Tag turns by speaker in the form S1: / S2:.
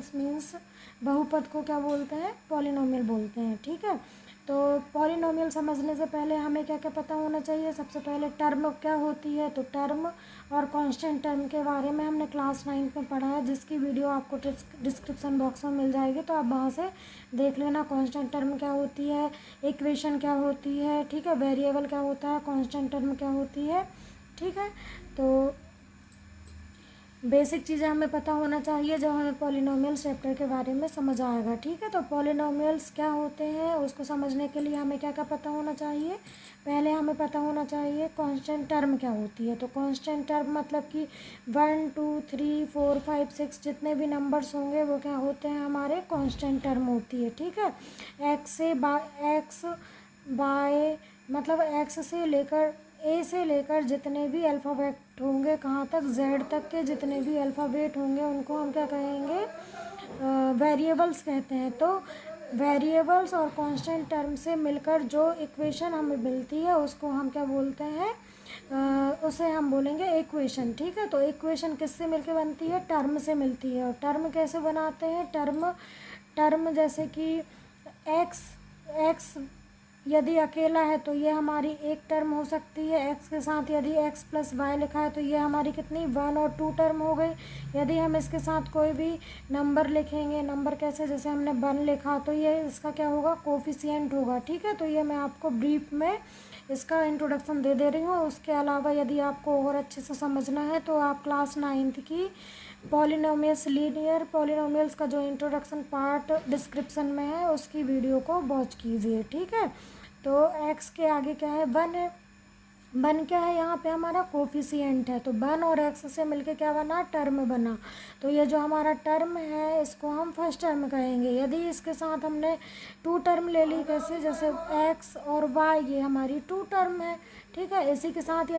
S1: Polynomials means बहुपद को क्या बोलते हैं, पॉलिनोमियल बोलते हैं। ठीक है, तो पॉलिनोमियल समझने से पहले हमें क्या क्या पता होना चाहिए। सबसे पहले टर्म क्या होती है, तो टर्म और कांस्टेंट टर्म के बारे में हमने क्लास 9 में पढ़ा है, जिसकी वीडियो आपको डिस्क्रिप्शन बॉक्स में मिल जाएगी, तो आप वहाँ से देख लेना। कांस्टेंट टर्म क्या होती है, इक्वेशन क्या होती है, ठीक है, वेरिएबल क्या होता है, कांस्टेंट टर्म क्या होती है। ठीक है, तो बेसिक चीज़ें हमें पता होना चाहिए जब हमें पॉलिनोमियल्स चैप्टर के बारे में समझ आएगा। ठीक है, तो पॉलिनोमियल्स क्या होते हैं उसको समझने के लिए हमें क्या क्या पता होना चाहिए। पहले हमें पता होना चाहिए कांस्टेंट टर्म क्या होती है। तो कांस्टेंट टर्म मतलब कि 1 2 3 4 5 6 जितने भी नंबर्स होंगे वो क्या होते हैं, हमारे कांस्टेंट टर्म होती है। ठीक है, एक्स बाय मतलब एक्स से लेकर ए से लेकर जितने भी अल्फ़ाबेट होंगे कहाँ तक, जेड तक के जितने भी अल्फ़ाबेट होंगे उनको हम क्या कहेंगे, वेरिएबल्स कहते हैं। तो वेरिएबल्स और कांस्टेंट टर्म से मिलकर जो इक्वेशन हमें मिलती है उसको हम क्या बोलते हैं, उसे हम बोलेंगे इक्वेशन। ठीक है, तो इक्वेशन किससे मिलकर बनती है, टर्म से मिलती है। और टर्म कैसे बनाते हैं, टर्म जैसे कि एक्स यदि अकेला है तो ये हमारी एक टर्म हो सकती है। एक्स के साथ यदि एक्स प्लस वाई लिखा है तो ये हमारी कितनी 1 और 2 टर्म हो गई। यदि हम इसके साथ कोई भी नंबर लिखेंगे, नंबर कैसे, जैसे हमने 1 लिखा तो ये इसका क्या होगा, कोफिशिएंट होगा। ठीक है, तो ये मैं आपको ब्रीफ में इसका इंट्रोडक्शन दे रही हूँ। उसके अलावा यदि आपको और अच्छे से समझना है तो आप क्लास 9 की पॉलिनोमियल्स लीनियर पॉलिनोमियल्स का जो इंट्रोडक्शन पार्ट डिस्क्रिप्शन में है उसकी वीडियो को वॉच कीजिए। ठीक है, तो एक्स के आगे क्या है, 1 है। 1 क्या है, यहाँ पे हमारा कोफिशिएंट है, तो 1 और एक्स से मिलके क्या बना, टर्म बना। तो ये जो हमारा टर्म है इसको हम फर्स्ट टर्म कहेंगे। यदि इसके साथ हमने 2 टर्म ले ली, कैसे, जैसे एक्स और वाई, ये हमारी 2 टर्म है। ठीक है, इसी के साथ